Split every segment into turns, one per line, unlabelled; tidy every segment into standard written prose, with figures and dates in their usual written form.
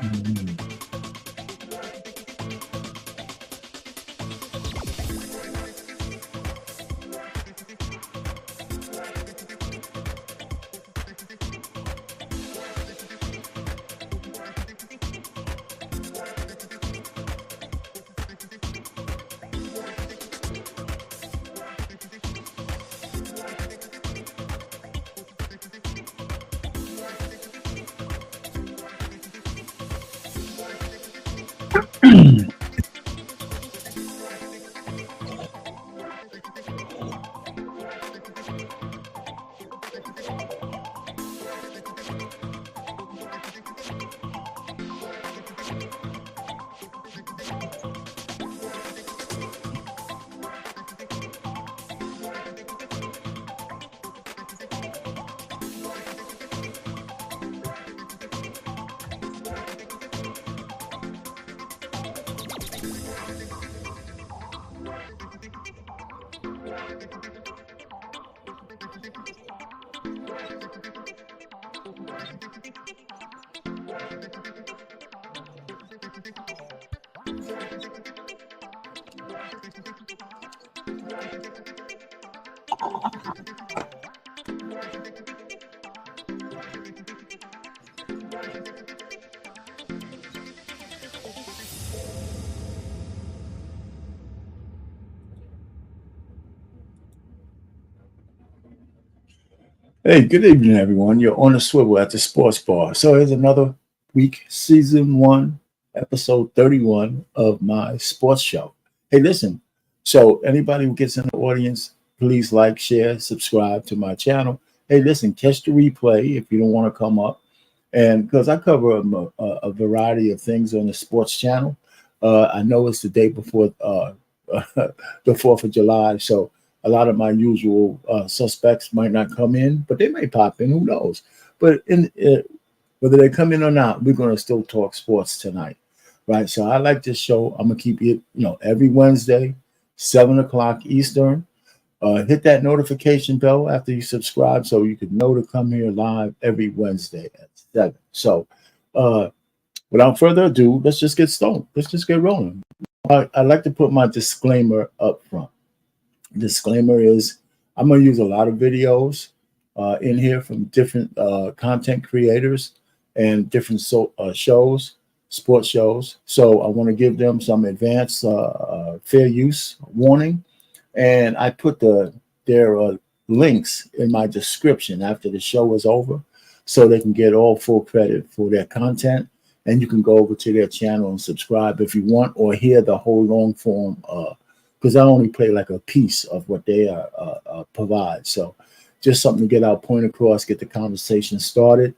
Mm. Hey, good evening, everyone. You're on the swivel at the Sportsbar. So here's another week, season one, episode 31 of my sports show. Hey, listen. So anybody who gets in the audience, please like, share, subscribe to my channel. Hey, listen, catch the replay if you don't want to come up. And because I cover a variety of things on the sports channel, I know it's the day before the 4th of July. So a lot of my usual suspects might not come in, but they may pop in. Who knows? But whether they come in or not, we're going to still talk sports tonight, right? So I like this show. I'm gonna keep it, every Wednesday, 7 o'clock Eastern. Hit that notification bell after you subscribe, so you can know to come here live every Wednesday at 7. So, without further ado, let's just get started. Let's just get rolling. I like to put my disclaimer up front. Disclaimer is I'm going to use a lot of videos in here from different content creators and different shows, sports shows. So I want to give them some advanced fair use warning. And I put their links in my description after the show is over so they can get all full credit for their content. And you can go over to their channel and subscribe if you want, or hear the whole long form because I only play like a piece of what they provide. So just something to get our point across, get the conversation started,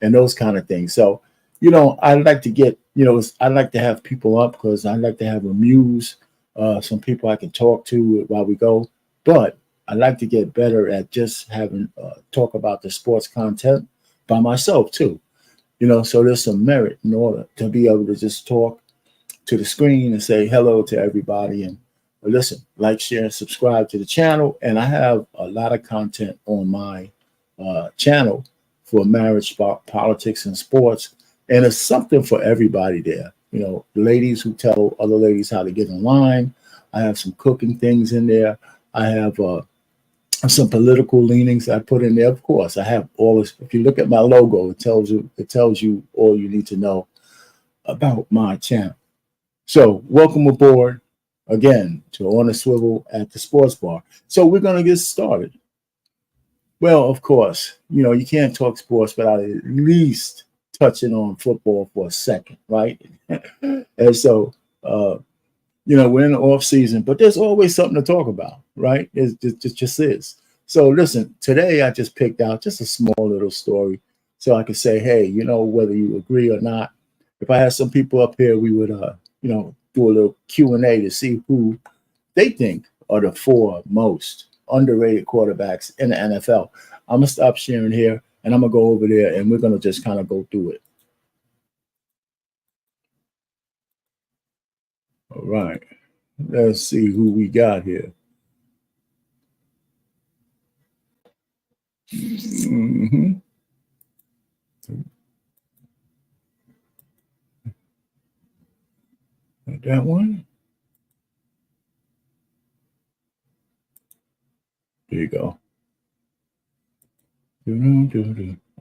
and those kind of things. So, I like to get, I like to have people up because I like to have some people I can talk to while we go. But I like to get better at just having talk about the sports content by myself too. So there's some merit in order to be able to just talk to the screen and say hello to everybody and listen, like, share, and subscribe to the channel. And I have a lot of content on my channel for marriage, politics, and sports. And it's something for everybody there. The ladies who tell other ladies how to get in line. I have some cooking things in there. I have some political leanings I put in there. Of course, I have all this. If you look at my logo, it tells you all you need to know about my channel. So welcome aboard again to On the Swivel at the Sportsbar. So we're going to get started. Well, of course, you can't talk sports without at least touching on football for a second, right? And so, we're in the off season, but there's always something to talk about, right? It just is. So listen, today I just picked out just a small little story so I could say, hey, whether you agree or not, if I had some people up here, we would, do a little Q&A to see who they think are the 4 most underrated quarterbacks in the NFL. I'm going to stop sharing here and I'm going to go over there and we're going to just kind of go through it. All right. Let's see who we got here. Mm-hmm. That one. There you go.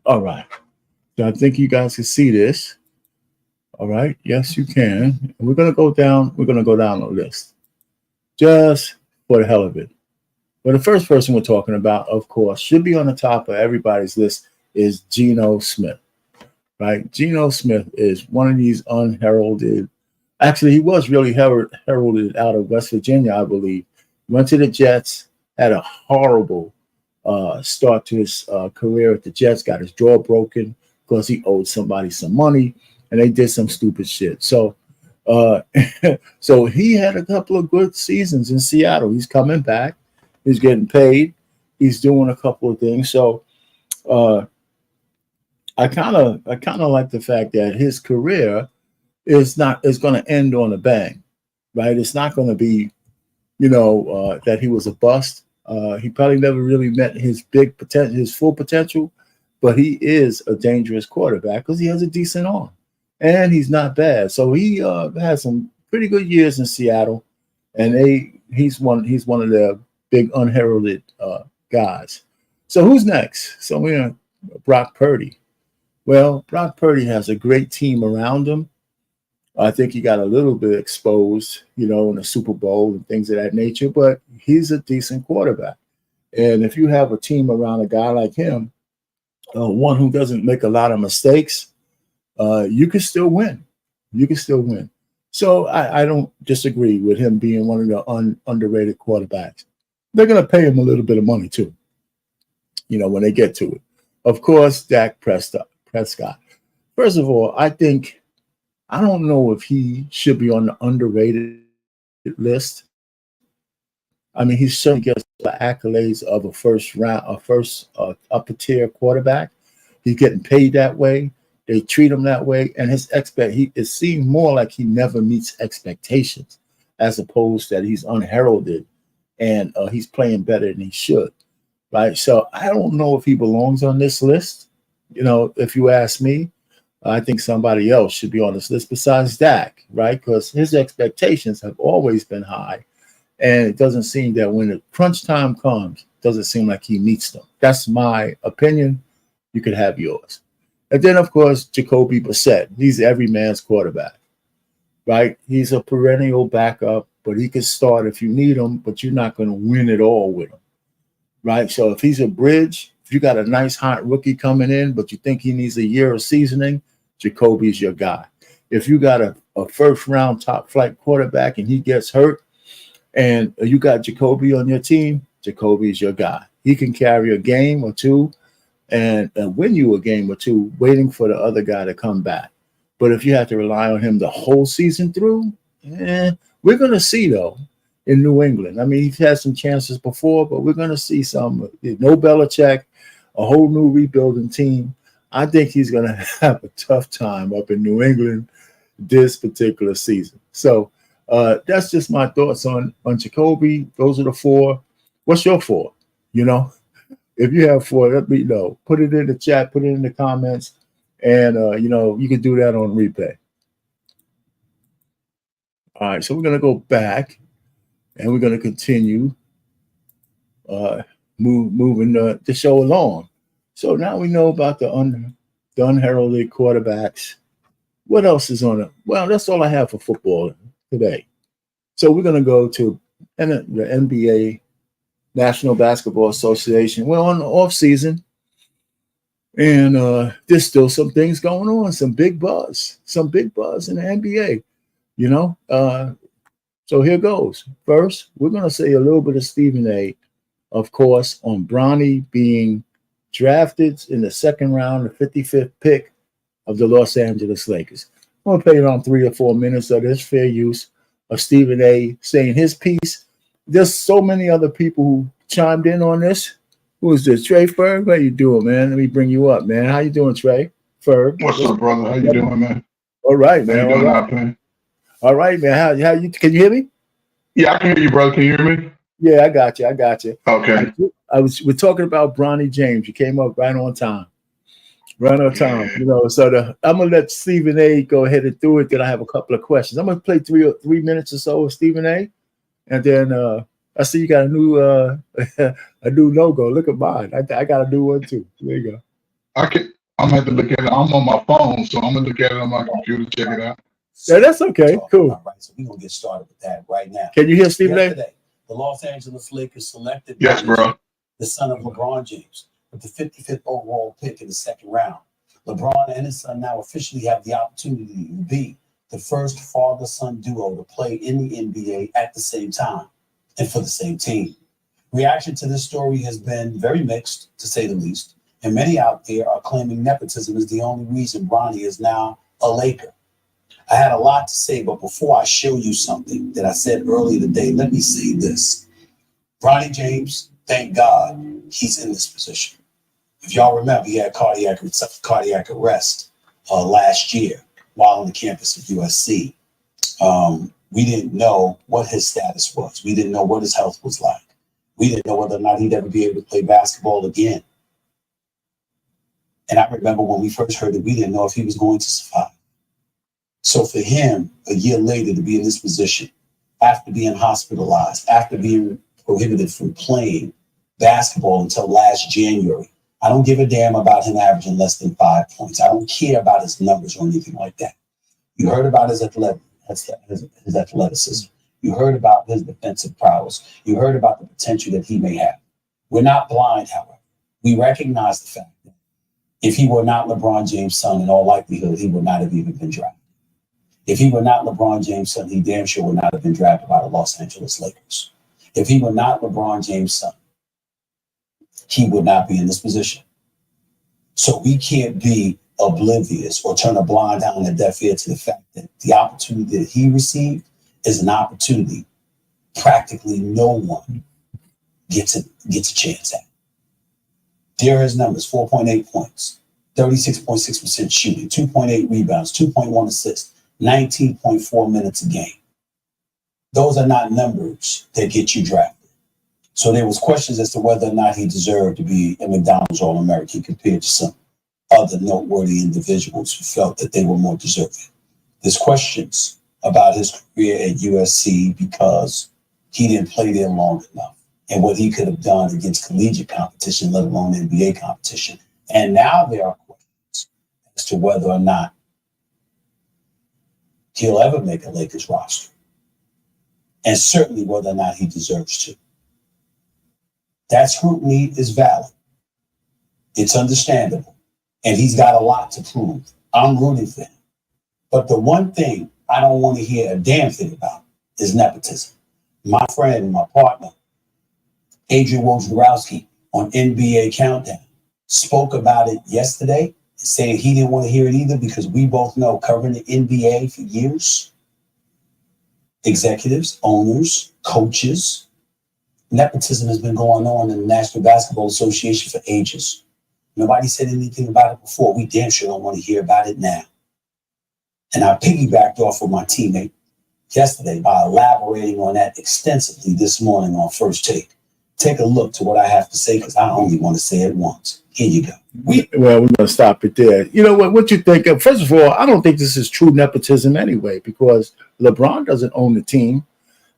All right. So I think you guys can see this. All right. Yes, you can. And we're gonna go down. We're gonna go down the list just for the hell of it. Well, the first person we're talking about, of course, should be on the top of everybody's list is Geno Smith. Right? Geno Smith is one of these unheralded. Actually, he was really heralded out of West Virginia, I believe. Went to the Jets, had a horrible start to his career at the Jets, got his jaw broken because he owed somebody some money, and they did some stupid shit. So so he had a couple of good seasons in Seattle. He's coming back. He's getting paid. He's doing a couple of things. So I kind of like the fact that his career is going to end on a bang, right? It's not going to be, that he was a bust. He probably never really met his big potential, his full potential, but he is a dangerous quarterback because he has a decent arm, and he's not bad. So he had some pretty good years in Seattle, and he's one of the big unheralded guys. So who's next? So we're gonna Brock Purdy. Well, Brock Purdy has a great team around him. I think he got a little bit exposed, in the Super Bowl and things of that nature, but he's a decent quarterback. And if you have a team around a guy like him, one who doesn't make a lot of mistakes, you can still win. You can still win. So I don't disagree with him being one of the underrated quarterbacks. They're going to pay him a little bit of money too, when they get to it. Of course, Dak Prescott. First of all, I don't know if he should be on the underrated list. I mean, he certainly gets the accolades of a upper tier quarterback. He's getting paid that way. They treat him that way, and it seems more like he never meets expectations, as opposed that he's unheralded and he's playing better than he should. Right. So I don't know if he belongs on this list. If you ask me, I think somebody else should be on this list besides Dak, right? Because his expectations have always been high. And it doesn't seem that when the crunch time comes, it doesn't seem like he meets them. That's my opinion. You could have yours. And then, of course, Jacoby Brissett. He's every man's quarterback, right? He's a perennial backup, but he can start if you need him, but you're not going to win it all with him, right? So if he's a bridge, if you got a nice hot rookie coming in, but you think he needs a year of seasoning, Jacoby's your guy. If you got a first-round top-flight quarterback and he gets hurt and you got Jacoby on your team, Jacoby's your guy. He can carry a game or two and win you a game or two waiting for the other guy to come back. But if you have to rely on him the whole season through, we're going to see, though, in New England. I mean, he's had some chances before, but we're going to see some. No Belichick, a whole new rebuilding team. I think he's going to have a tough time up in New England this particular season. So that's just my thoughts on Jacoby. Those are the four. What's your four? If you have four, let me know. Put it in the chat, put it in the comments, and, you can do that on replay. All right, so we're going to go back, and we're going to continue moving the show along. So now we know about the unheralded quarterbacks. What else is on it? Well, that's all I have for football today. So we're going to go to the NBA, National Basketball Association. We're on the off season, and there's still some things going on, some big buzz in the NBA, So here goes. First, we're going to say a little bit of Stephen A., of course, on Bronny being drafted in the second round, the 55th pick of the Los Angeles Lakers. I'm going to play around 3 or 4 minutes of this fair use of Stephen A. saying his piece. There's so many other people who chimed in on this. Who is this? Trey Ferg? How you doing, man? Let me bring you up, man. How you doing, Trey? Ferg.
What's up, brother? How you doing, man?
All right, man.
How you doing out there?
All right, man. How you? Can you hear me?
Yeah, I can hear you, brother. Can you hear me?
Yeah, I got you.
Okay.
We're talking about Bronny James. You came up right on time. Right on time. So I'm gonna let Stephen A go ahead and do it. Then I have a couple of questions. I'm gonna play 3 minutes or so with Stephen A. And then I see you got a new a new logo. Look at mine. I got a new one too. There you go.
I'm gonna have to look at it. I'm on my phone, so I'm gonna look at it on my computer, check it out.
Yeah, that's okay. Cool.
All right, so we're gonna get started with that right now.
Can you hear Stephen A?
Yesterday, the Los Angeles Lakers selected
Yes, bro.
the son of LeBron James with the 55th overall pick in the second round. LeBron and his son now officially have the opportunity to be the first father-son duo to play in the NBA at the same time and for the same team. Reaction to this story has been very mixed, to say the least, and many out there are claiming nepotism is the only reason Bronny is now a Laker. I had a lot to say, but before I show you something that I said earlier today, let me say this. Bronny James, thank God he's in this position. If y'all remember, he had cardiac arrest last year while on the campus of USC. We didn't know what his status was. We didn't know what his health was like. We didn't know whether or not he'd ever be able to play basketball again. And I remember when we first heard it, we didn't know if he was going to survive. So for him, a year later, to be in this position, after being hospitalized, after being prohibited from playing basketball until last January, I don't give a damn about him averaging less than 5 points. I don't care about his numbers or anything like that. You heard about his athleticism. You heard about his defensive prowess. You heard about the potential that he may have. We're not blind, however. We recognize the fact that if he were not LeBron James' son, in all likelihood, he would not have even been drafted. If he were not LeBron James' son, he damn sure would not have been drafted by the Los Angeles Lakers. If he were not LeBron James' son, he would not be in this position. So we can't be oblivious or turn a blind eye and a deaf ear to the fact that the opportunity that he received is an opportunity practically no one gets a chance at. There are his numbers: 4.8 points, 36.6% shooting, 2.8 rebounds, 2.1 assists, 19.4 minutes a game. Those are not numbers that get you drafted. So there was questions as to whether or not he deserved to be a McDonald's All-American compared to some other noteworthy individuals who felt that they were more deserving. There's questions about his career at USC because he didn't play there long enough and what he could have done against collegiate competition, let alone NBA competition. And now there are questions as to whether or not he'll ever make a Lakers roster, and certainly whether or not he deserves to. That scrutiny is valid. It's understandable. And he's got a lot to prove. I'm rooting for him. But the one thing I don't want to hear a damn thing about is nepotism. My friend, my partner, Adrian Wojnarowski on NBA Countdown spoke about it yesterday, saying he didn't want to hear it either because we both know, covering the NBA for years, executives, owners, coaches, nepotism has been going on in the National Basketball Association for ages. Nobody said anything about it before. We damn sure don't want to hear about it now. And I piggybacked off of my teammate yesterday by elaborating on that extensively this morning on First Take. Take a look to what I have to say because I only want to say it once. Here you go.
We're going to stop it there. You know what you think? First of all, I don't think this is true nepotism anyway because LeBron doesn't own the team.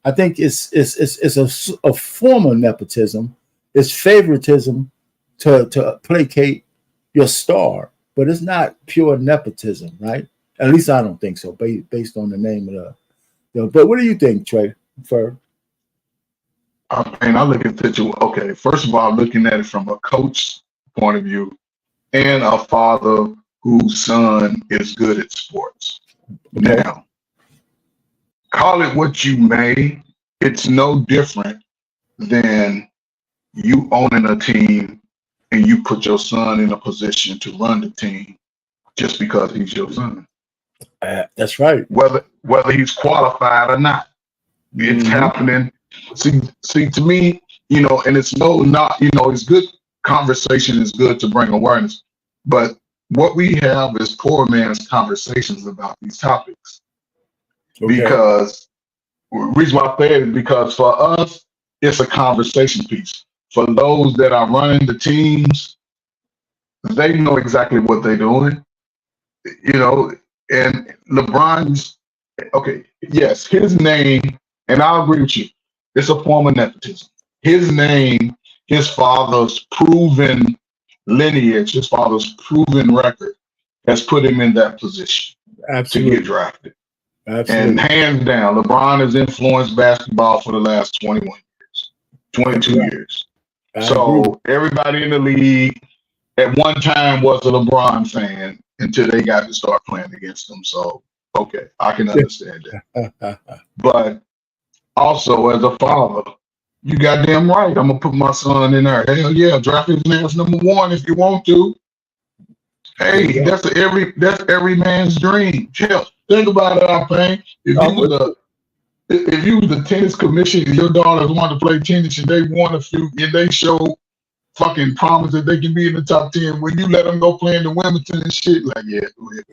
I think it's a form of nepotism. It's favoritism to placate your star, but it's not pure nepotism, right? At least I don't think so, based on the name of the. But what do you think, Trey?
I look at it. Okay, first of all, looking at it from a coach's point of view and a father whose son is good at sports. Okay. Now, call it what you may, it's no different than you owning a team and you put your son in a position to run the team just because he's your son.
That's right.
Whether he's qualified or not, it's happening. See, to me, and it's it's good conversation. It's good to bring awareness, but what we have is poor man's conversations about these topics. Okay. Because the reason why I say it is because for us, it's a conversation piece. For those that are running the teams, They know exactly what they're doing, and LeBron's, okay, yes, his name, and I agree with you, it's a form of nepotism. His name, his father's proven lineage, his father's proven record has put him in that position to get drafted.
Absolutely.
And hands down, LeBron has influenced basketball for the last 21 years, 22 years. So everybody in the league at one time was a LeBron fan until they got to start playing against him. So, okay, I can understand that. But also, as a father, you goddamn right. I'm gonna put my son in there. Hell yeah, draft his ass #1 if you want to. Hey, that's every man's dream. Hell, think about it, Alpine. If you was the tennis commission and your daughters wanted to play tennis and they won a few and they show fucking promise that they can be in the top 10, when you let them go play in the Wimbledon and shit, like, yeah,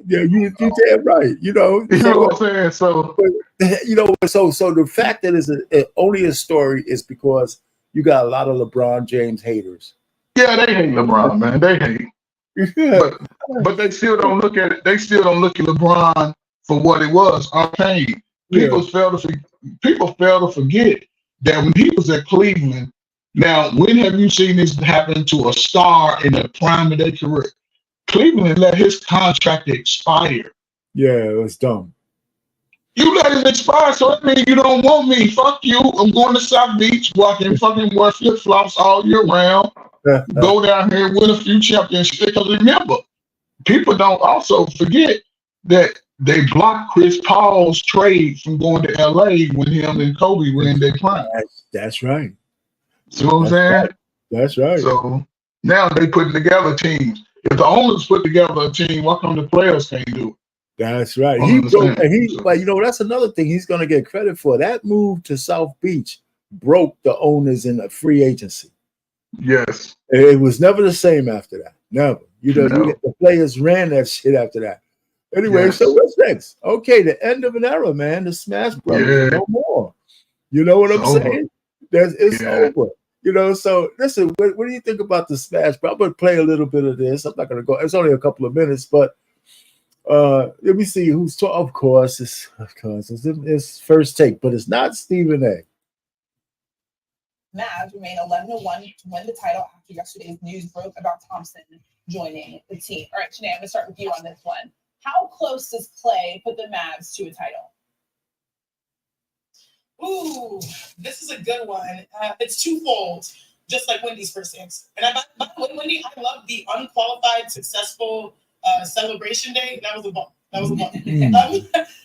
you damn right.
You know what I'm saying? So,
so the fact that it's only a story is because you got a lot of LeBron James haters.
Yeah, they hate LeBron, man. They hate. But they still don't look at it. They still don't look at LeBron for what it was. Unpaid. People fail to forget that when he was at Cleveland. Now, when have you seen this happen to a star in the prime of their career? Cleveland let his contract expire.
Yeah, it was dumb.
You let it expire, so that means you don't want me. Fuck you. I'm going to South Beach, walking fucking wear flip-flops all year round. Go down here and win a few championships. Because remember, people don't also forget that they blocked Chris Paul's trade from going to LA when him and Kobe were in their prime.
That's right.
See what I'm saying?
Right. That's right.
So now they putting together teams. If the owners put together a team, why come the players can't do it?
That's right. That's another thing he's going to get credit for. That move to South Beach broke the owners in the free agency.
Yes.
It was never the same after that. Never. The players ran that shit after that. Anyway, So what's next? Okay, the end of an era, man. The Smash Brothers, no more. You know what I'm saying? It's over. So listen, what do you think about the Smash? I'm going to play a little bit of this. I'm not going to go. It's only a couple of minutes, but let me see who's talking. Of course, it's First Take, but it's not Stephen A.
Mavs remain 11-1 to win the title after yesterday's news broke about Thompson joining the team. All right, Shanae, I'm going to start with you on this one. How close does Klay put the Mavs to a title?
Ooh, this is a good one. It's twofold, just like Wendy's first answer. And by the way, Wendy, I love the unqualified, successful celebration day. That was a bomb.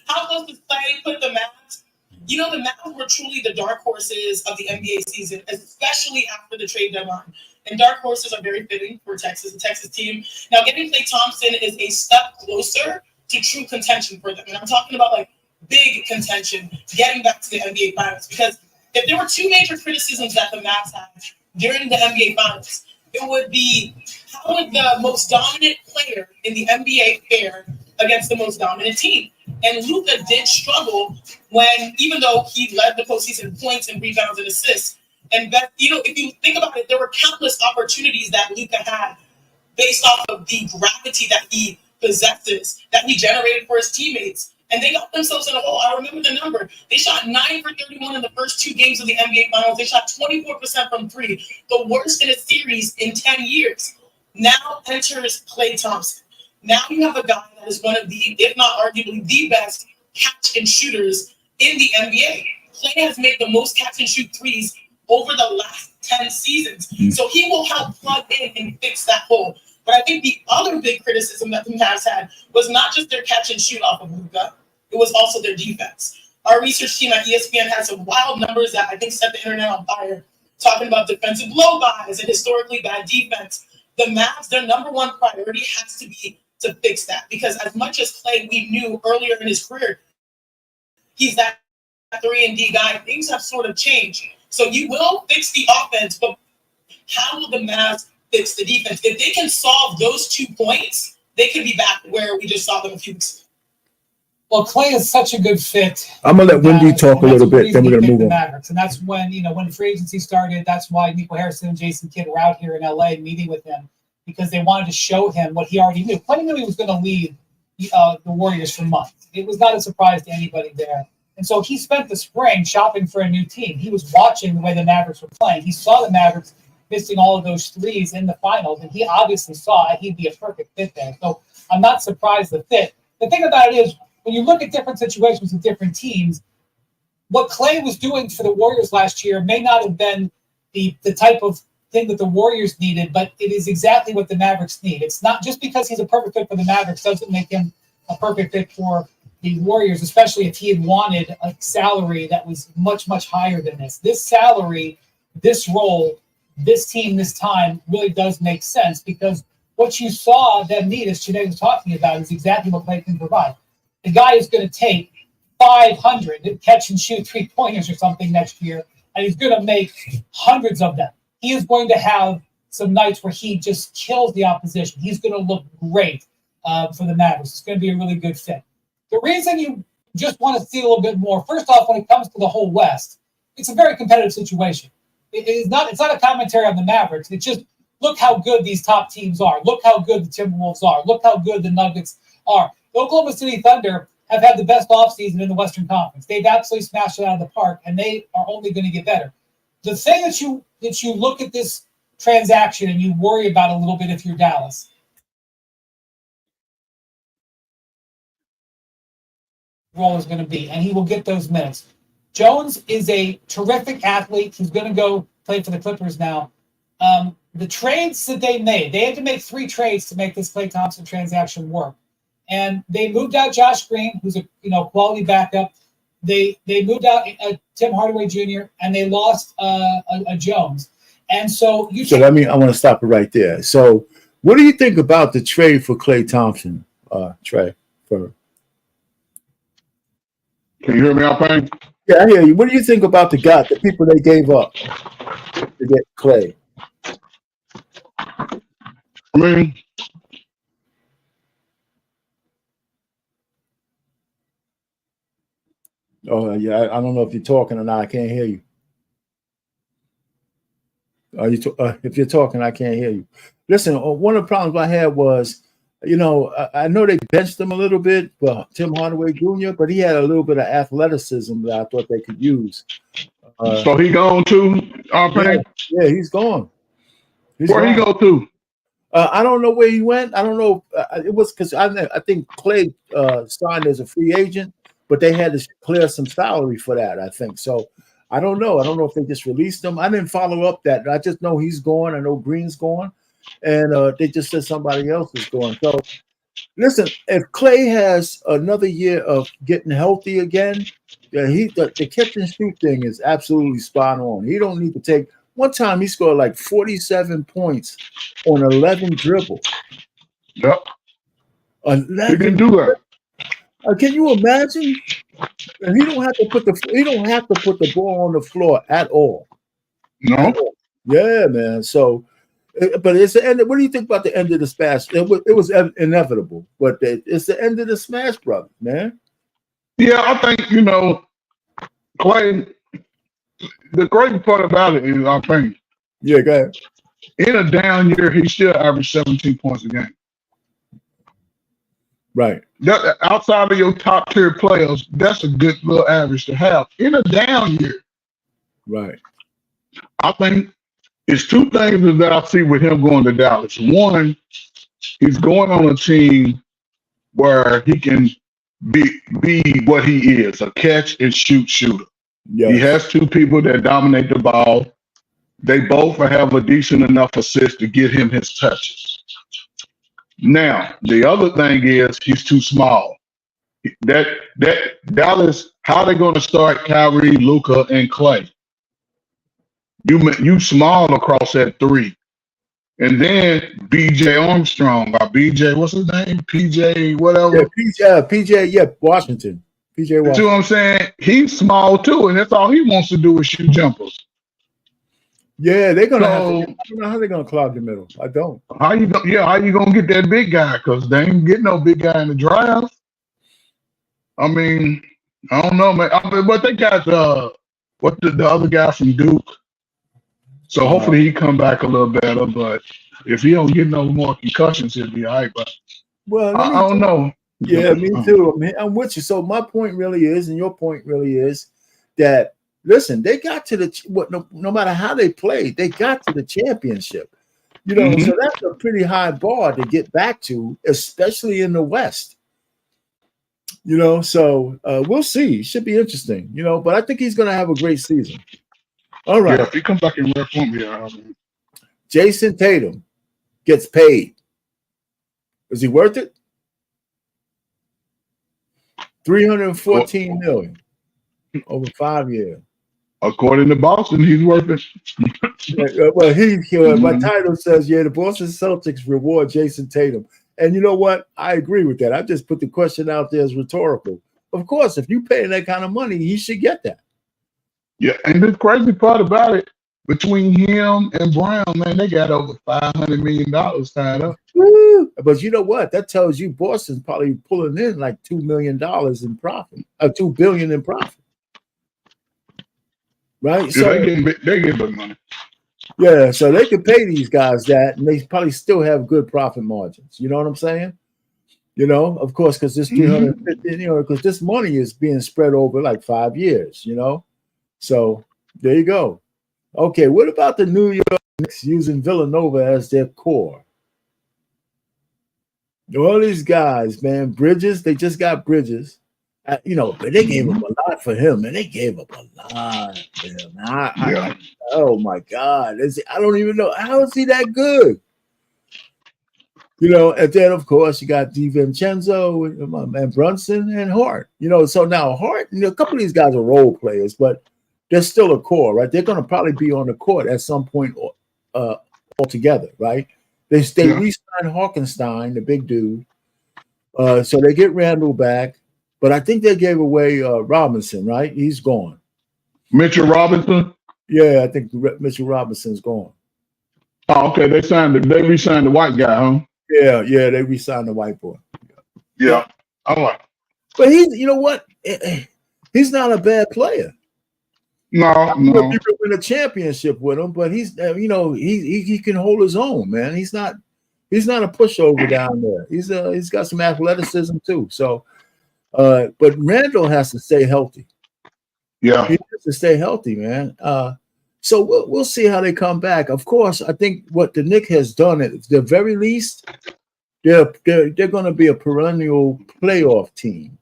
How close does Klay put the Mavs? The Mavs were truly the dark horses of the NBA season, especially after the trade deadline. And dark horses are very fitting for Texas, the Texas team. Now, getting Klay Thompson is a step closer to true contention for them. And I'm talking about big contention, getting back to the NBA Finals. Because if there were two major criticisms that the Mavs had during the NBA Finals, it would be how would the most dominant player in the NBA fare against the most dominant team? And Luka did struggle even though he led the postseason points and rebounds and assists. And that, if you think about it, there were countless opportunities that Luka had based off of the gravity that he possesses, that he generated for his teammates. And they got themselves in a hole. I remember the number. They shot 9 for 31 in the first 2 games of the NBA Finals. They shot 24% from 3, the worst in a series in 10 years. Now enters Klay Thompson. Now you have a guy that is one of the, if not arguably the best catch and shooters in the NBA. Klay has made the most catch and shoot threes over the last 10 seasons. So he will help plug in and fix that hole. But I think the other big criticism that the Mavs had was not just their catch and shoot off of Luka, it was also their defense. Our research team at ESPN had some wild numbers that I think set the internet on fire, talking about defensive blow-bys and historically bad defense. The Mavs, their number one priority has to be to fix that. Because as much as Klay we knew earlier in his career, he's that 3-and-D guy, things have sort of changed. So you will fix the offense, but how will the Mavs fix the defense? If they can solve those 2 points, they could be back where we just saw them a few weeks ago.
Well, Klay is such a good fit.
I'm gonna let Wendy talk a little bit, then we're gonna move on.
Mavericks, and that's when when free agency started. That's why Nico Harrison and Jason Kidd were out here in LA meeting with him. because they wanted to show him what he already knew. Klay knew he was going to leave the Warriors for months. It was not a surprise to anybody there. And so he spent the spring shopping for a new team. He was watching the way the Mavericks were playing. He saw the Mavericks missing all of those threes in the finals, and he obviously saw he'd be a perfect fit there. So I'm not surprised the fit. The thing about it is, when you look at different situations with different teams, what Klay was doing for the Warriors last year may not have been the type of thing that the Warriors needed, but it is exactly what the Mavericks need. It's not just because he's a perfect fit for the Mavericks doesn't make him a perfect fit for the Warriors, especially if he had wanted a salary that was much, much higher than this. This salary, this role, this team, this time really does make sense, because what you saw them need, as Janae was talking about, is exactly what Klay can provide. The guy is going to take 500 catch and shoot 3-pointers or something next year, and he's going to make hundreds of them. He is going to have some nights where he just kills the opposition. He's going to look great for the Mavericks. It's going to be a really good fit. The reason you just want to see a little bit more, first off, when it comes to the whole West, it's a very competitive situation. It's not a commentary on the Mavericks. It's just, look how good these top teams are. Look how good the Timberwolves are. Look how good the Nuggets are. The Oklahoma City Thunder have had the best offseason in the Western Conference. They've absolutely smashed it out of the park, and they are only going to get better. The thing that you look at this transaction and you worry about a little bit if you're Dallas, role is going to be, and he will get those minutes. Jones is a terrific athlete. He's going to go play for the Clippers now. The trades that they made, they had to make 3 trades to make this Klay Thompson transaction work. And they moved out Josh Green, who's a quality backup. They moved out Tim Hardaway Jr., and they lost a Jones. And so
I want to stop it right there. So what do you think about the trade for Klay Thompson, Trey? Can
you hear me out, Payne?
Yeah, I hear you. What do you think about the people they gave up to get Klay?
I mean,
oh yeah, I don't know if you're talking or not. I can't hear you. If you're talking, I can't hear you. Listen, one of the problems I had was, I know they benched him a little bit, but Tim Hardaway Jr., but he had a little bit of athleticism that I thought they could use.
So he gone too, Payne?
Yeah, he's gone.
Where he go to?
I don't know where he went. I don't know. It was because I think Klay signed as a free agent, but they had to clear some salary for that, I think. So I don't know. I don't know if they just released him. I didn't follow up that. I just know he's gone. I know Green's gone. And they just said somebody else is going. So listen, if Klay has another year of getting healthy again, the catch and shoot thing is absolutely spot on. He don't need to take. One time he scored like 47 points on 11 dribbles.
Yep.
11.
He can do that.
Can you imagine? And he don't have to put the ball on the floor at all.
No.
At all. Yeah, man. So, but it's the end. What do you think about the end of the smash? It was inevitable, but it's the end of the Smash Brothers, man.
Yeah, I think Klay. The great part about it is, I think.
Yeah, go ahead.
In a down year, he still averaged 17 points a game.
Right.
That, outside of your top tier players, that's a good little average to have in a down year.
Right.
I think it's 2 things that I see with him going to Dallas. One, he's going on a team where he can be what he is, a catch and shoot shooter. Yes. He has 2 people that dominate the ball. They both have a decent enough assist to get him his touches. Now, the other thing is he's too small. That Dallas, how they going to start Kyrie, Luka, and Klay? You small across that 3. And then BJ Armstrong, or BJ, what's his name? PJ, whatever.
Yeah, PJ, Washington. PJ Washington.
You see what I'm saying? He's small too, and that's all he wants to do is shoot jumpers.
Yeah, they're gonna. I don't know how they're gonna clog the middle. I don't.
How you gonna get that big guy? Because they ain't getting no big guy in the draft. I mean, I don't know, man. But they got the other guy from Duke. So hopefully he come back a little better. But if he don't get no more concussions, he'll be all right. But
Well,
I don't know.
Yeah, me too. I mean, I'm with you. So my point really is, and your point really is, that listen, they got to the no matter how they played, they got to the championship. You know, so that's a pretty high bar to get back to, especially in the West. You know, so we'll see. Should be interesting. You know, but I think he's going to have a great season. All right.
Yeah, if he comes back in rare form, yeah.
Jason Tatum gets paid. Is he worth it? $314 million over 5 years.
According to Boston, he's worth it.
Well, my title says, the Boston Celtics reward Jason Tatum. And you know what? I agree with that. I just put the question out there as rhetorical. Of course, if you pay that kind of money, he should get that.
Yeah, and the crazy part about it, between him and Brown, man, they got over $500 million tied up.
Woo! But you know what? That tells you Boston's probably pulling in like $2 million in profit, $2 billion in profit. Right?
Yeah,
So
they get big money.
yeah, so they could pay these guys that, and they probably still have good profit margins. You know what I'm saying? You know, of course, because this 350, you know, because this money is being spread over like 5 years. You know, so there you go. Okay, what about the New York Knicks using Villanova as their core? All these guys, man, Bridges, they just got Bridges. You know, but they gave up a lot for him, and they gave up a lot for him. Oh my God, I don't even know, how is he that good? You know, and then of course you got DiVincenzo and Brunson and Hart. You know, so now Hart, you know, a couple of these guys are role players, but they're still a core, right? They're going to probably be on the court at some point altogether, right? They re-signed Harkenstein, the big dude. So they get Randall back, but I think they gave away Robinson, right? He's gone.
Mitchell Robinson?
Yeah, I think Mitchell Robinson's gone.
Oh, okay. They re-signed the white guy, huh?
Yeah, they re-signed the white boy.
Yeah. All right.
But you know what? He's not a bad player.
No.
You can win a championship with him, but he's, you know, he can hold his own, man. He's not a pushover down there. He's got some athleticism too. So, but Randall has to stay healthy.
Yeah,
he has to stay healthy, man. So we'll see how they come back. Of course, I think what the Knicks has done at the very least, they're going to be a perennial playoff team.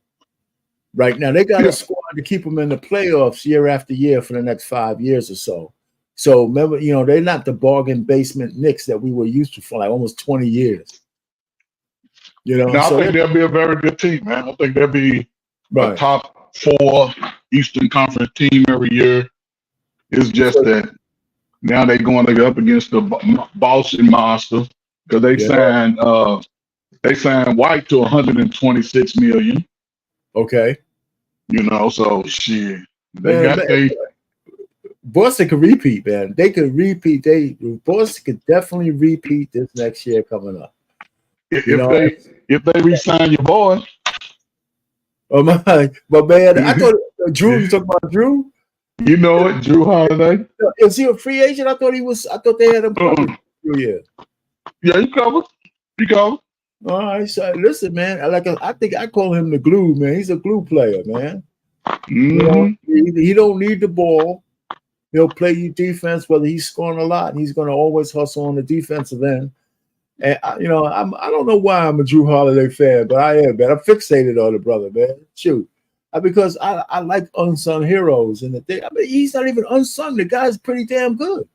Right now, they got a squad to keep them in the playoffs year after year for the next 5 years or so. So remember, you know, they're not the bargain basement Knicks that we were used to for like almost 20 years. You know,
I think they'll be a very good team, man. I think they'll be a top 4 Eastern Conference team every year. It's just that now they're going up against the Boston Monster because they signed White to $126 million.
Okay.
You know, so shit.
Boston could repeat, man. They could repeat. Boston could definitely repeat this next year coming up.
If they re-sign your boy.
Oh my man! I thought Drew. You talking about Drew?
You know it, Drew Holiday.
Is he a free agent? I thought he was. I thought they had him covered.
Yeah, he covered.
All right, so listen, man. I think I call him the glue, man. He's a glue player, man. You know, he don't need the ball. He'll play you defense, whether he's scoring a lot, and he's going to always hustle on the defensive end. And I don't know why I'm a Drew Holiday fan, but I am, man. I'm fixated on the brother, man. Shoot, because I like unsung heroes, and he's not even unsung. The guy's pretty damn good.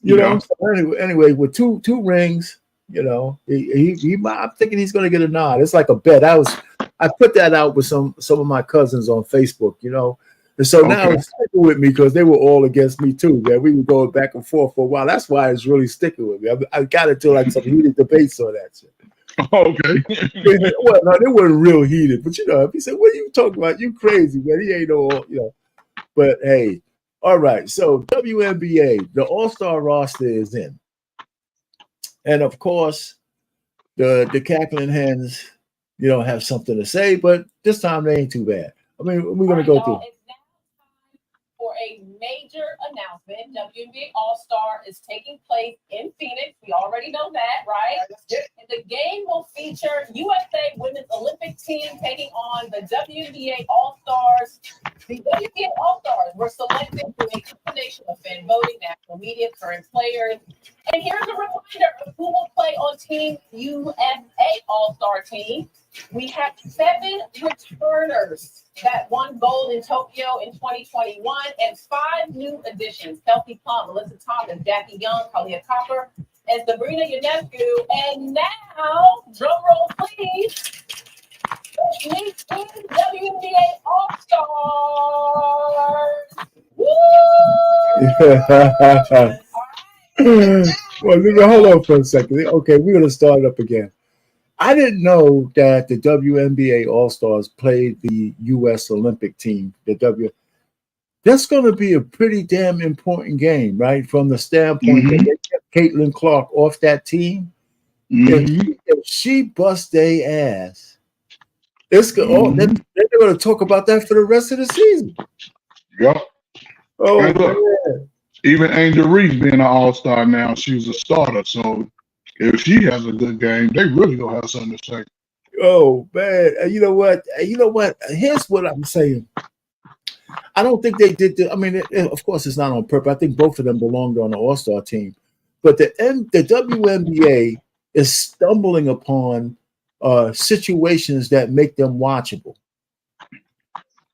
You know. So anyway, with two rings. You know, I'm thinking he's going to get a nod. It's like a bet. I put that out with some of my cousins on Facebook, you know. And so now it's sticking with me because they were all against me too, man. We were going back and forth for a while. That's why it's really sticking with me. I got into like some heated debates on that shit.
Okay.
Well, no, they weren't real heated, but you know, if he said, "What are you talking about? You crazy, man? He ain't no, you know." But hey, all right. So WNBA, the All-Star roster is in. And of course, the cackling hens, you know, have something to say, but this time they ain't too bad. I mean, we're gonna go through.
It's now time for a major announcement. announcement. WNBA All-Star is taking place in Phoenix. We already know that, right?
Let's get it.
And the game will feature USA Women's Olympic team taking on the WNBA All-Stars. The WNBA All-Stars were selected through a combination of fan voting, national media, current players. And here's a reminder of who will play on Team USA All-Star team. We have 7 returners that won gold in Tokyo in 2021 and 5 new additions: Kelsey Plum, Melissa Thomas, Jackie Young, Kalia Copper, and Sabrina Ionescu. And now, drum roll please, meet the WNBA All-Stars. Woo!
Well, hold on for a second. Okay, we're going to start up again. I didn't know that the WNBA All-Stars played the U.S. Olympic team. That's going to be a pretty damn important game, right? From the standpoint that they kept Caitlin Clark off that team. If she busts their ass, they're going to talk about that for the rest of the season.
Yep.
Oh,
hey, look,
man.
even Angel Reese being an all-star now, she's a starter. So if she has a good game, they really gonna have something to say.
Oh man, you know what? Here's what I'm saying. I don't think they did. I mean, of course, it's not on purpose. I think both of them belonged on the All-Star team, but the WNBA is stumbling upon situations that make them watchable.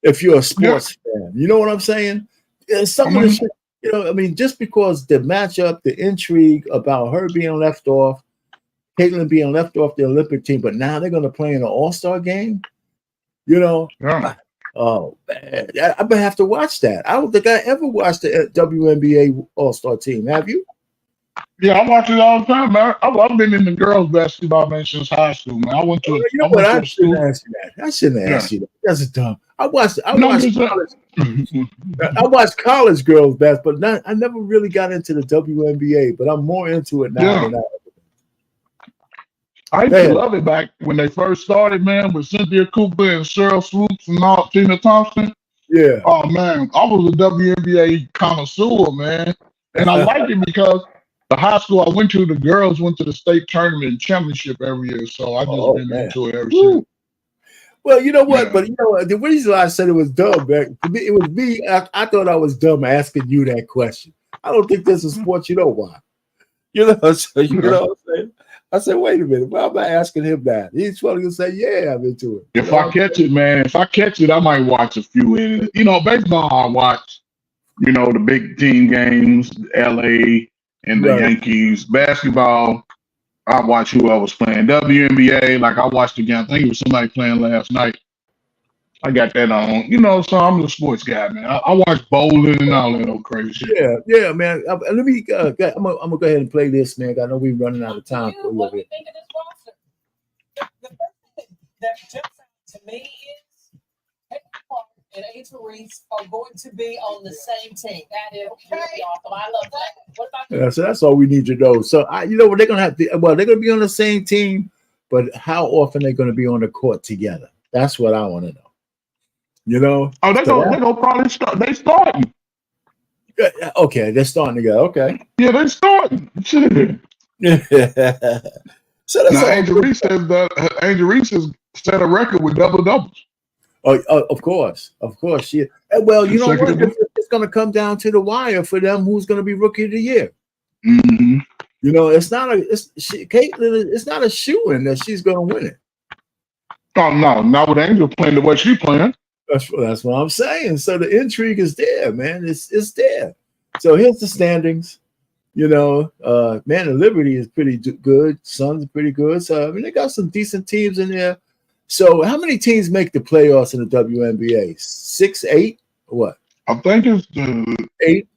If you're a sports fan, you know what I'm saying? Some of the shit, just because the matchup, the intrigue about her being left off, Caitlin being left off the Olympic team, but now they're going to play in an All-Star game. Oh man, I better have to watch that. I don't think I ever watched the WNBA All-Star team. Have you?
Yeah, I watch it all the time, man. I've been in the girls' basketball, man, since high school, man. I went to.
I shouldn't ask you that. I shouldn't ask you that. That's dumb. I watched college girls basketball, but I never really got into the WNBA. But I'm more into it now than I ever.
I used to love it back when they first started, man, with Cynthia Cooper and Cheryl Swoops and Tina Thompson.
Yeah.
Oh man, I was a WNBA connoisseur, man, and I liked it because the high school I went to, the girls went to the state tournament championship every year, so I just been into it ever since.
Well, you know what? Yeah. But the reason I said it was dumb, man, it was me. I thought I was dumb asking you that question. I don't think this is sports. You know why? So you know what I'm saying? I said, wait a minute. Why am I asking him that? He's probably gonna say, "Yeah, I'm into it."
If I catch it, man, I might watch a few. Baseball, I watch. The big team games, LA and the Yankees. Basketball, I watch whoever's playing. WNBA, like I watched the game. I think it was somebody playing last night. I got that on. So I'm the sports guy, man. I watch bowling and all that old crazy shit.
Yeah, man. Let me. I'm gonna go ahead and play this, man. I know we're running out of time.
What do you think of this roster? The first thing that jumps out to me is Clark and Angel Reese are going to be on the same team. That is really awesome. I love that. What about you?
So that's all we need to know. So they're gonna have to. Well, they're gonna be on the same team, but how often they're gonna be on the court together? That's what I want to know.
Oh, they're gonna probably start. They starting.
Okay, they're starting together. Okay.
Yeah, they starting.
So that's
now, Angel Reese says that Angel Reese has set a record with double doubles.
Oh, of course. Yeah. Well, you know what? It's going to come down to the wire for them. Who's going to be Rookie of the Year?
Mm-hmm.
It's not Caitlin. It's not a shoo-in that she's going to win it.
Oh no, not with Angel playing the way she's playing.
That's what I'm saying. So the intrigue is there, man. It's there. So here's the standings. Man, the Liberty is pretty good. Suns are pretty good. So they got some decent teams in there. So how many teams make the playoffs in the WNBA? 6, 8, or what?
I think it's the
8.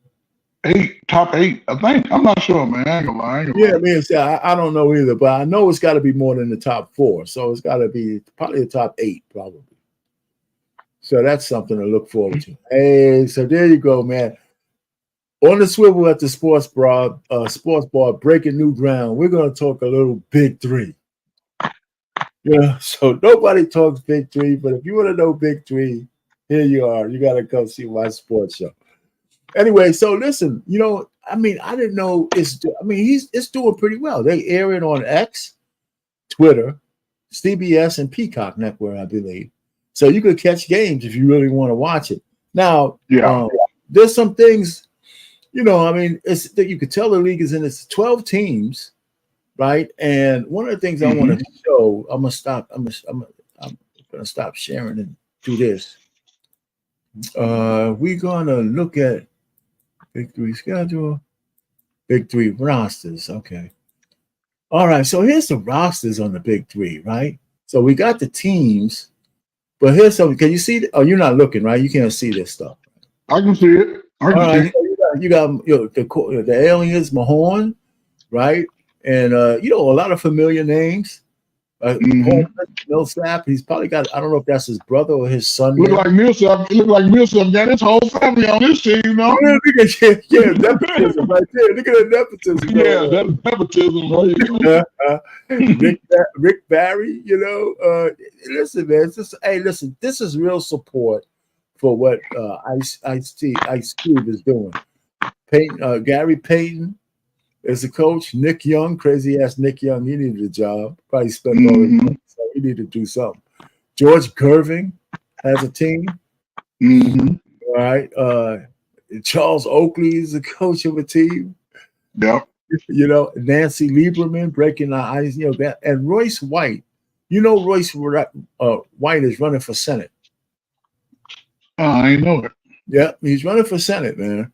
Top 8. I think. I'm not sure, man. I ain't gonna lie.
I don't know either, but I know it's got to be more than the top 4. So it's got to be probably the top 8, probably. So that's something to look forward to. Hey, so there you go, man. On the swivel at the Sportsbar, breaking new ground. We're going to talk a little Big 3. So nobody talks Big 3, but if you want to know Big 3, here you are. You got to come see my sports show. Anyway, so listen, I didn't know it's doing pretty well. They air it on X, Twitter, CBS, and Peacock Network, I believe. So you could catch games if you really want to watch it. Now, there's some things, it's that you could tell the league is in its 12 teams, right? And one of the things I want to show, I'm gonna stop sharing and do this. We're gonna look at Big Three schedule, Big Three rosters. Okay. All right. So here's the rosters on the Big Three, right? So we got the teams, but here's something. Can you see? Oh, you're not looking, right? You can't see this stuff.
I can see it.
All right. So you got the aliens, Mahorn, right? And a lot of familiar names. Millsap, he's probably got, I don't know if that's his brother or his son.
Look like Millsap got his whole family on this team,
nepotism right there. Look at the nepotism.
Yeah, that's nepotism, right?
Rick Barry, listen, man, this is real support for what Ice Cube is doing. Gary Payton as a coach, Nick Young, crazy ass Nick Young, he needed a job. Probably spent all his money, so he needed to do something. George Gervin has a team. All right. Charles Oakley is the coach of a team.
Yep.
Nancy Lieberman breaking the ice, that. And Royce White. Royce White is running for Senate.
Oh, I ain't know it.
Yeah, he's running for Senate, man.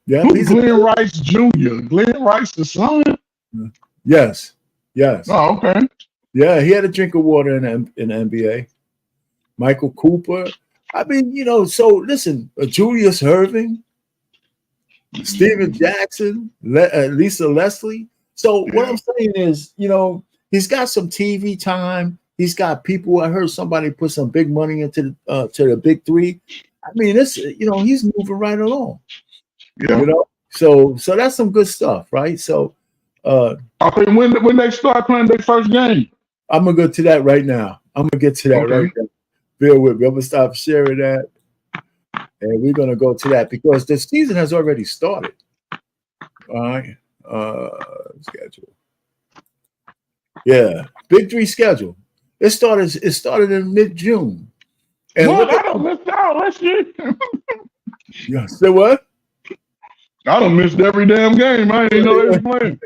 Yeah,
who's Glenn Rice Jr.? Glenn Rice, the son?
Yes.
Oh, okay.
Yeah, he had a drink of water in the NBA. Michael Cooper. So listen, Julius Erving, Steven Jackson, Lisa Leslie. So what I'm saying is, he's got some TV time. He's got people. I heard somebody put some big money into to the Big Three. He's moving right along.
Yeah.
So that's some good stuff, right? So
okay, when they start playing their first game?
I'm gonna go to that right now. I'm gonna get to that right now. Bear with me. I'm gonna stop sharing that. And we're gonna go to that because the season has already started. All right. Schedule. Yeah. Big Three schedule. It started in mid-June. And
I don't miss out. Let's see.
Yeah. So what?
I done missed every damn game. I didn't know they was playing.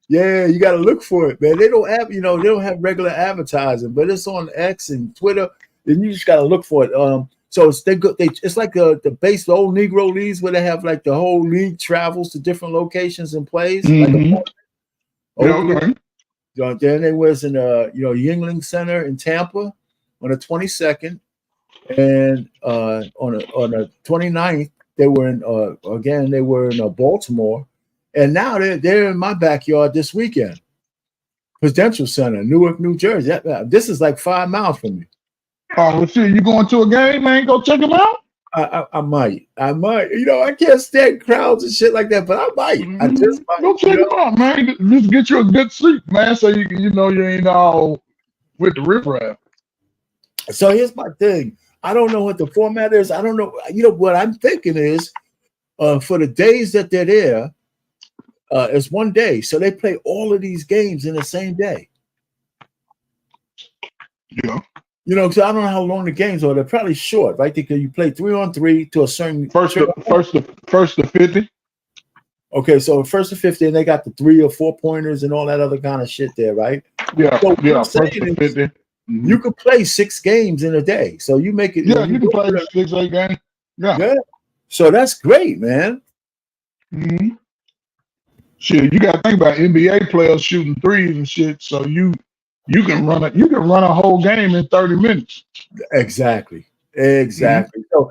Yeah, you got to look for it, man. They don't have, they don't have regular advertising, but it's on X and Twitter, and you just got to look for it. So it's like the old Negro leagues where they have like the whole league travels to different locations and plays. Then they was in Yingling Center in Tampa on the 22nd, and on the 29th. They were in Baltimore, and now they're in my backyard this weekend. Prudential Center, Newark, New Jersey. This is like 5 miles from me.
Oh, well, shit, you going to a game, man? Go check them out?
I might. I can't stand crowds and shit like that, but I might. I just might.
Go check them out, man. Just get you a good seat, man, so you ain't all with the riffraff.
So here's my thing. I don't know what the format is. I don't know. What I'm thinking is for the days that they're there, it's one day. So they play all of these games in the same day.
Yeah.
So I don't know how long the games are. They're probably short, right? Because you play 3-on-3 to a certain
first to 50.
Okay, so first to 50, and they got the 3 or 4 pointers and all that other kind of shit there, right?
Yeah,
so
first to 50.
You could play 6 games in a day. So you make it.
Yeah, you can play 6, 8 games. Yeah.
So that's great, man.
Shit, you got to think about NBA players shooting threes and shit. So you can run a whole game in 30 minutes.
Exactly. So then the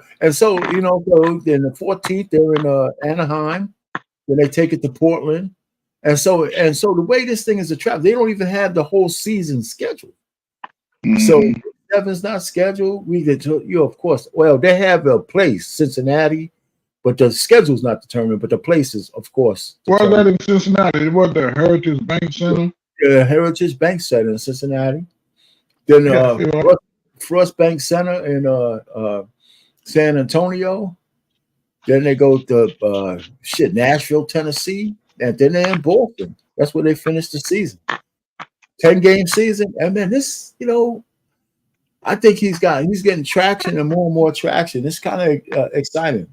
14th they're in Anaheim. Then they take it to Portland, and so the way this thing is a trap, they don't even have the whole season scheduled. So 7's not scheduled. We get to of course. Well, they have a place, Cincinnati, but the schedule's not determined. But the place is, of course.
Where's that in Cincinnati? What, the Heritage Bank Center?
Heritage Bank Center in Cincinnati. Then Frost Bank Center in San Antonio. Then they go to Nashville, Tennessee, and then they're in Boston. That's where they finished the season. 10-game season. And man, this, I think he's getting traction and more traction. It's kind of exciting,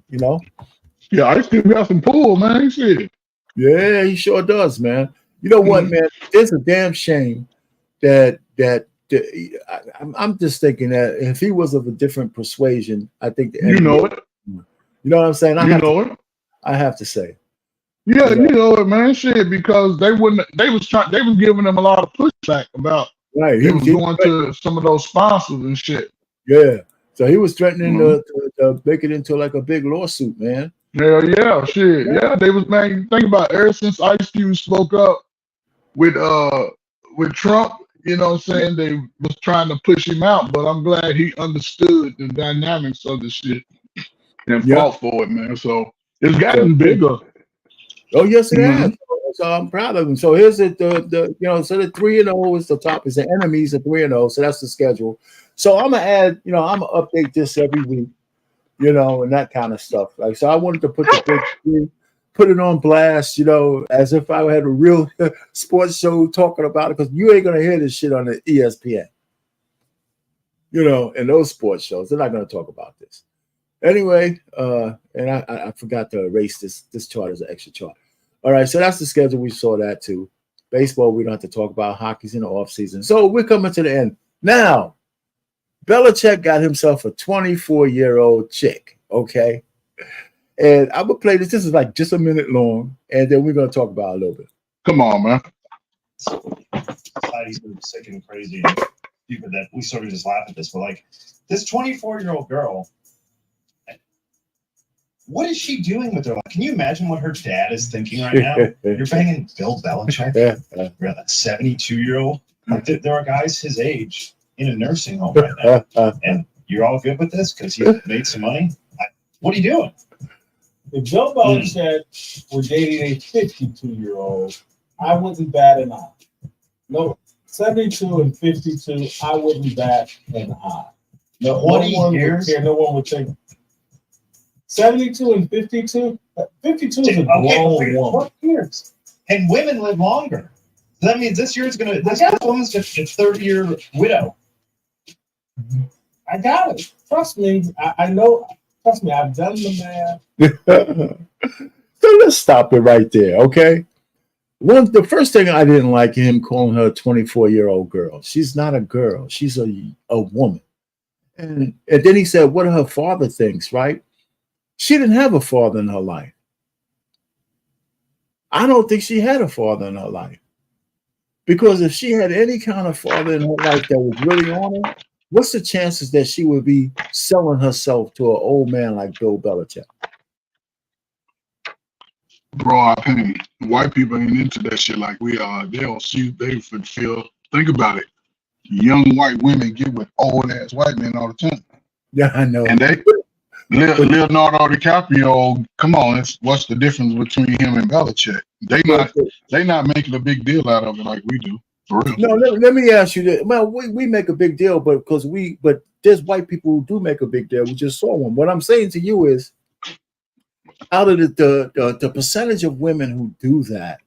Yeah, I still got some pull, man. Shit.
Yeah, he sure does, man. You know what, man? It's a damn shame that I'm just thinking that if he was of a different persuasion, I think
you know it.
You know what I'm saying? I have to say.
Yeah, you know it, man. Shit, because they was giving them a lot of pushback about
right.
He was going to some of those sponsors and shit.
Yeah. So he was threatening to make it into like a big lawsuit, man.
Yeah, shit. Yeah, they was, man, think about it, ever since Ice Cube spoke up with Trump, you know what I'm saying? They was trying to push him out, but I'm glad he understood the dynamics of the shit and fought for it, man. So it's gotten bigger.
Oh yes, it has. So I'm proud of him. So here's the so the 3-0 is the top. Is the enemies of 3-0. So that's the schedule. So I'm gonna add, I'm gonna update this every week, and that kind of stuff. Like, so I wanted to put the big three, put it on blast, as if I had a real sports show talking about it, because you ain't gonna hear this shit on the ESPN. And those sports shows, they're not gonna talk about this. Anyway, and I forgot to erase this chart as an extra chart. All right, so that's the schedule. We saw that too. Baseball, we don't have to talk about. Hockey's in the off season. So we're coming to the end. Now, Belichick got himself a 24-year-old chick, okay? And I'm going to play this. This is like just a minute long, and then we're going to talk about it a little bit.
Come on, man.
Society's been sick and crazy. People that we sort of just laugh at this, but like this 24-year-old girl, what is she doing with her life? Can you imagine what her dad is thinking right now? You're banging Bill Belichick. You're that 72-year-old. Like, there are guys his age in a nursing home right now, and you're all good with this because he made some money. What are you doing?
If Bill Belichick were dating a 52-year-old, I wouldn't bat an eye. No, 72 and 52, I wouldn't bat an eye. No,
20 years?
No one would think. 72 and 52? 52 is a grown woman.
20 years. And women live longer. That means this woman's just a 30-year widow.
I got it. Trust me. I know. Trust me, I've done the math.
So let's stop it right there, okay? The first thing I didn't like him calling her a 24-year-old girl. She's not a girl. She's a woman. And then he said, what her father thinks, right? She didn't have a father in her life. I don't think she had a father in her life. Because if she had any kind of father in her life that was really on her, what's the chances that she would be selling herself to an old man like Bill Belichick?
Bro, I think white people ain't into that shit like we are. They don't see, they feel, think about it. Young white women get with old ass white men all the time.
Yeah, I know.
And Leonardo DiCaprio, come on, what's the difference between him and Belichick? They not making a big deal out of it like we do. For real.
No, let me ask you this. Well, we make a big deal, but there's white people who do make a big deal. We just saw one. What I'm saying to you is, out of the percentage of women who do that,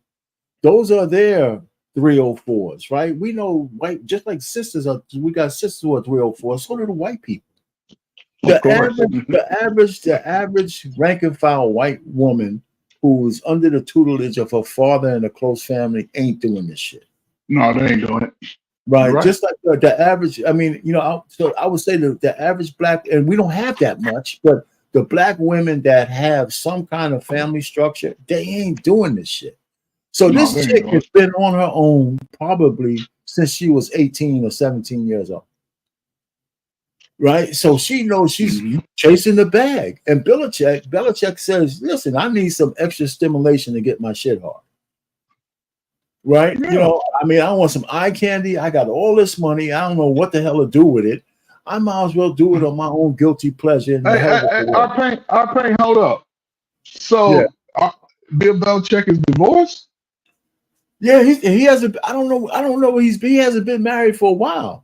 those are their 304s, right? We know white, just like sisters are. We got sisters who are 304. So do the white people. The average rank and file white woman who's under the tutelage of her father and a close family ain't doing this shit.
No, they ain't doing it.
Right. Just like the average, I mean, so I would say the average black, and we don't have that much, but the black women that have some kind of family structure, they ain't doing this shit. So this chick has been on her own probably since she was 18 or 17 years old. Right, so she knows she's chasing the bag, and Belichick says, "Listen, I need some extra stimulation to get my shit hard." Right,
yeah.
I mean, I want some eye candy. I got all this money. I don't know what the hell to do with it. I might as well do it on my own guilty pleasure.
Our pain, hold up. So Bill Belichick is divorced?
Yeah, he hasn't. I don't know. He hasn't been married for a while.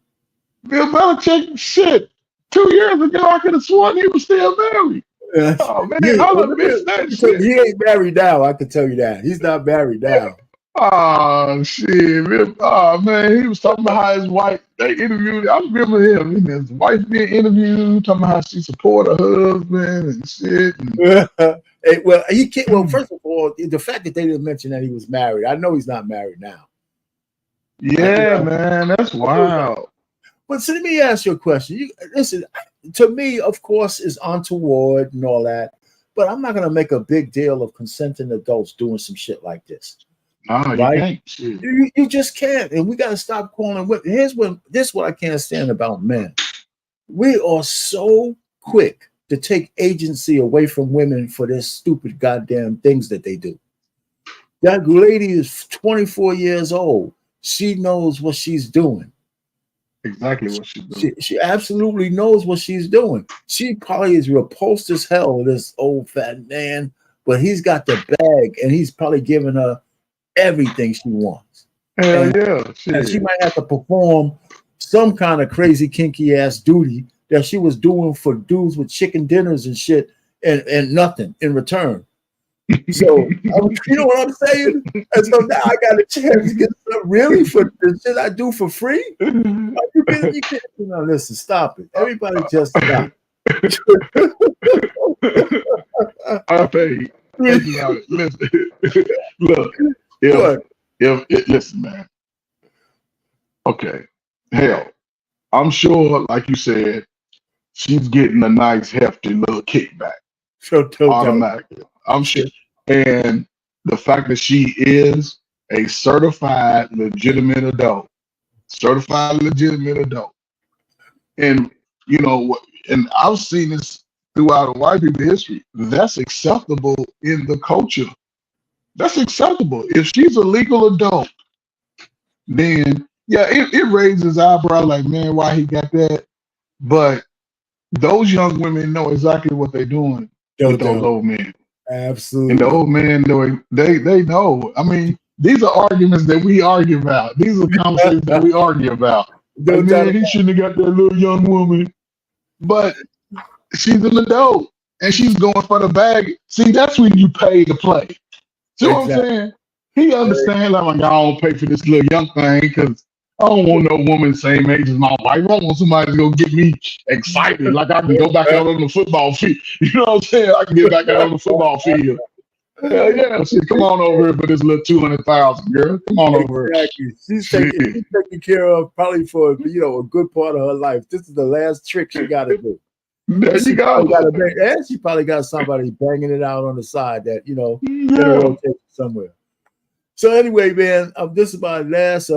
Bill Belichick, shit. 2 years ago, I could have sworn he was still married. Oh man, I missed that shit.
He ain't married now. I can tell you that. He's not married now.
Oh shit, man. Oh man, he was talking about how his wife. They interviewed. I remember him. And his wife being interviewed, talking about how she support her husband and shit.
Well, he can't. Well, first of all, the fact that they didn't mention that he was married, I know he's not married now.
Yeah, man, that's wild.
But so let me ask you a question. Listen, to me, of course, is untoward and all that, but I'm not going to make a big deal of consenting adults doing some shit like this.
No,
right?
You can't.
You just can't, and we got to stop calling women. This is what I can't stand about men. We are so quick to take agency away from women for their stupid goddamn things that they do. That lady is 24 years old. She knows what she's doing.
Exactly what she's doing.
She absolutely knows what she's doing. She probably is repulsed as hell, this old fat man, but he's got the bag and he's probably giving her everything she wants.
Hell
and,
yeah.
And she might have to perform some kind of crazy kinky ass duty that she was doing for dudes with chicken dinners and shit and nothing in return. So you know what I'm saying? And so now I got a chance to get some really for the shit I do for free. Are you kidding? You can't, listen, stop it. Everybody just stop.
I paid. Listen, look, listen, man. Okay, hell, I'm sure, like you said, she's getting a nice, hefty little kickback. Automatically. I'm sure. And the fact that she is a certified legitimate adult. And you know, and I've seen this throughout white people history. That's acceptable in the culture. That's acceptable. If she's a legal adult, then yeah, it raises eyebrow like, man, why he got that? But those young women know exactly what they're doing with those old men.
Absolutely.
And the old man knowing they know. I mean, these are arguments that we argue about. These are conversations that we argue about. Like, man, he shouldn't have got that little young woman. But she's an adult and she's going for the bag. See, that's when you pay to play. See what I'm saying? He understands, like, I don't pay for this little young thing because I don't want no woman same age as my wife. I want somebody to go get me excited, like I can go back out on the football field. You know what I'm saying? I can get back out on the football field. Hell yeah, shit, come on over here for this little 200,000, girl. Come on over here.
She's taking care of probably for a good part of her life. This is the last trick she got to do.
There you go.
And she probably got somebody banging it out on the side that somewhere. So anyway, man, this is my last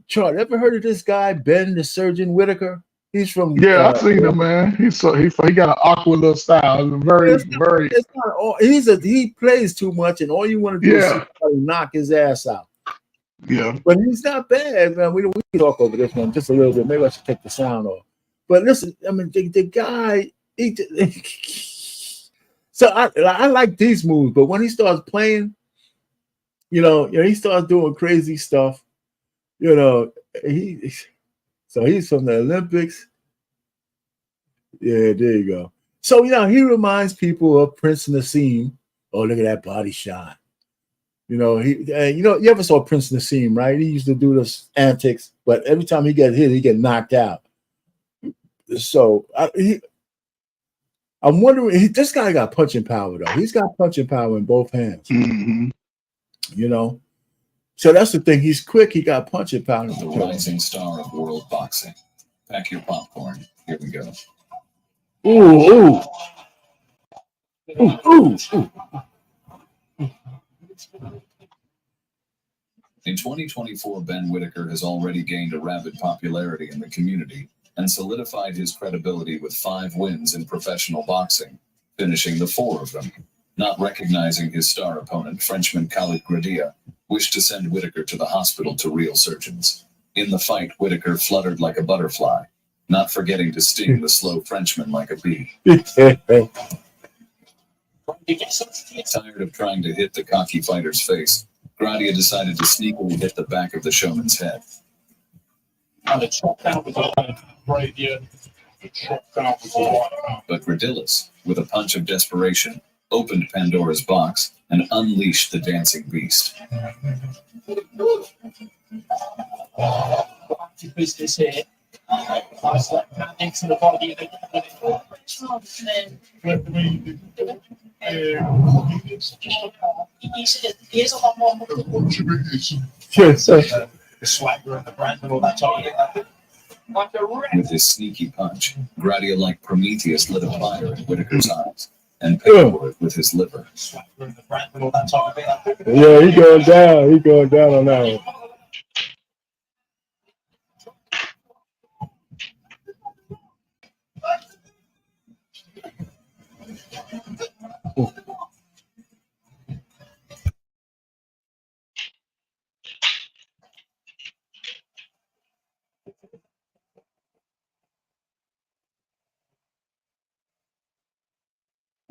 chart. Ever heard of this guy, Ben the Surgeon Whitaker? He's from
I've seen him, man. He got an awkward little style.
He plays too much, and all you want to do is knock his ass out.
Yeah, but
he's not bad, man. We can talk over this one just a little bit. Maybe I should take the sound off. But listen, I mean, the guy. So I like these moves, but when he starts playing. He starts doing crazy stuff. He's from the Olympics. Yeah, there you go. So he reminds people of Prince Nassim. Oh, look at that body shot. You ever saw Prince Nassim, right? He used to do those antics, but every time he gets hit, he get knocked out. So I'm wondering, this guy got punching power though. He's got punching power in both hands.
Mm-hmm.
So that's the thing. He's quick. He got punching power.
The rising star of world boxing. Pack your popcorn. Here we go.
Ooh.
In 2024, Ben Whitaker has already gained a rapid popularity in the community and solidified his credibility with 5 wins in professional boxing, finishing the 4 of them. Not recognizing his star opponent, Frenchman Khalid Gradia, wished to send Whitaker to the hospital to real surgeons. In the fight, Whitaker fluttered like a butterfly, not forgetting to sting the slow Frenchman like a bee. Tired of trying to hit the cocky fighter's face, Gradia decided to sneakily hit the back of the showman's head.
Right, yeah.
But Gradillas, with a punch of desperation, opened Pandora's box and unleashed the dancing beast. With his sneaky punch, Gradia like Prometheus lit a fire in Whitaker's eyes and paid for it with his liver.
Yeah, he going down. He going down on that one.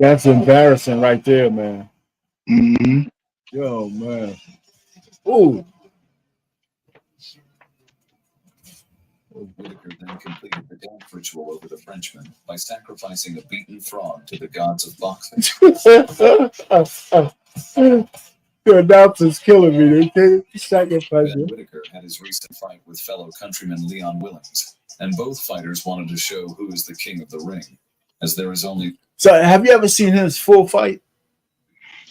That's embarrassing right there, man.
Mm-hmm.
Yo, man. Ooh.
Whitaker then completed the dance ritual over the Frenchman by sacrificing a beaten frog to the gods of boxing.
Your announcers killing me. They sacrifice
Ben
it.
Whitaker had his recent fight with fellow countryman Leon Willings, and both fighters wanted to show who is the king of the ring, as there is only...
So, have you ever seen his full fight?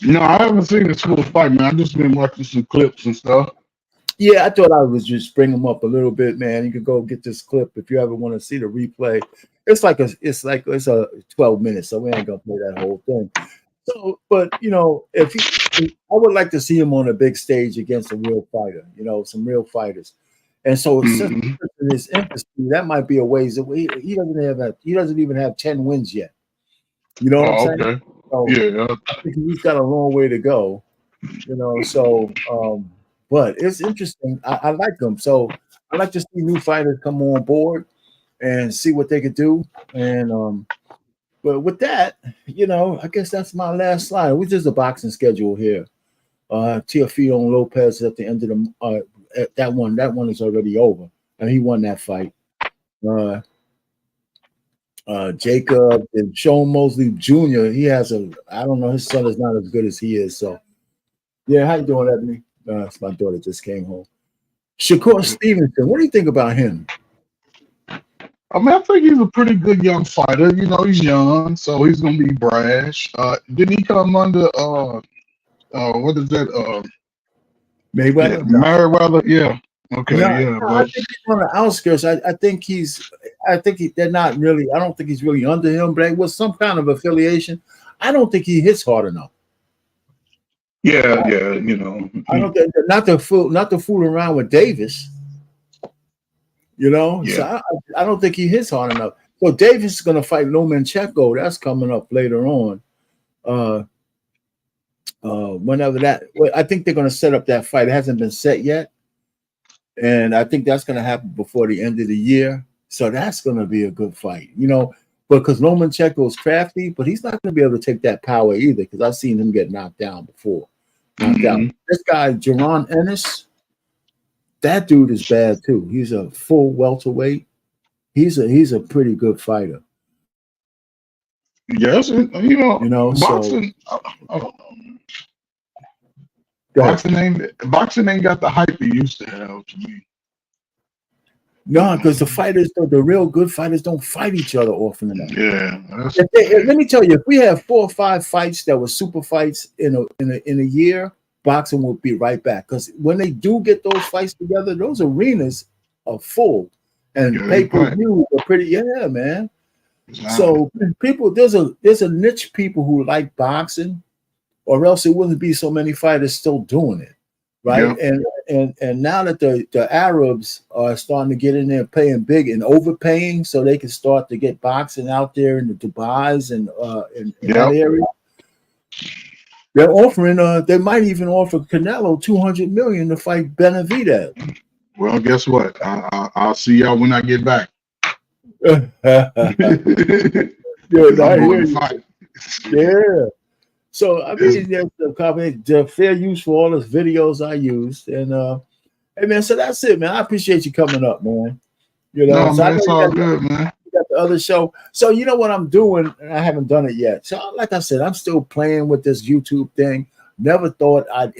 No, I haven't seen this full fight, man. I've just been watching some clips and stuff.
Yeah, I thought I would just bring him up a little bit, man. You could go get this clip if you ever want to see the replay. It's a 12 minutes, so we ain't gonna play that whole thing. So, but you know, I would like to see him on a big stage against a real fighter. You know, some real fighters. And so, since his infancy, that might be a ways away. He doesn't even have 10 wins yet. You know what I'm saying?
Okay.
So,
Yeah.
I think he's got a long way to go. You know, so but it's interesting. I like them. So I like to see new fighters come on board and see what they could do. And but with that, you know, I guess that's my last slide. Which is the boxing schedule here. Teofimo Lopez at the end of the that one is already over, and he won that fight. Jacob and Sean Mosley Jr. He has I don't know, his son is not as good as he is. So yeah, how you doing, Ebony? It's my daughter just came home. Shakur Stevenson, what do you think about him?
I mean, I think he's a pretty good young fighter. You know, he's young, so he's gonna be brash. Didn't he come under what is that?
Mayweather?
Yeah, Merriweather, yeah. Okay,
No, I think he's on the outskirts. I don't think he's really under him, but it was some kind of affiliation. I don't think he hits hard enough.
Yeah, you know.
I don't think not to fool around with Davis. You know,
Yeah.
so I don't think he hits hard enough. So Davis is going to fight Lomachenko. That's coming up later on. Whenever that, I think they're going to set up that fight. It hasn't been set yet, and I think that's going to happen before the end of the year. So that's going to be a good fight, you know, because Lomachenko is crafty, but he's not going to be able to take that power either. Because I've seen him get knocked down before. This guy, Jaron Ennis, that dude is bad too. He's a full welterweight. He's a pretty good fighter.
Yes, you know, boxing. Boxing ain't got the hype it used to have to me.
No, because the real good fighters don't fight each other often enough.
Yeah.
Let me tell you, if we have 4 or 5 fights that were super fights in a year, boxing will be right back. Because when they do get those fights together, those arenas are full, and pay-per-view are pretty. Yeah, man. So people, there's a niche people who like boxing, or else it wouldn't be so many fighters still doing it, right? Yeah. And now that the Arabs are starting to get in there paying big and overpaying, so they can start to get boxing out there in the Dubais and in that area. They're offering. They might even offer Canelo $200 million to fight Benavidez.
Well, guess what? I'll see y'all when I get back.
Yeah. So I mean, the fair use for all those videos I used, and hey man, so that's it, man. I appreciate you coming up, man. You know,
no, man, it's all good, man.
You got the other show. So you know what I'm doing, and I haven't done it yet. So like I said, I'm still playing with this YouTube thing. Never thought I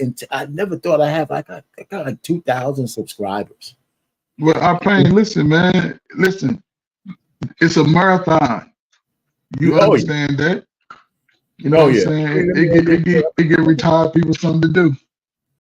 never thought I got like 2,000 subscribers.
Well, I plan. Listen, man. Listen, it's a marathon. You understand that? You know what I'm saying? It get retired people something to do.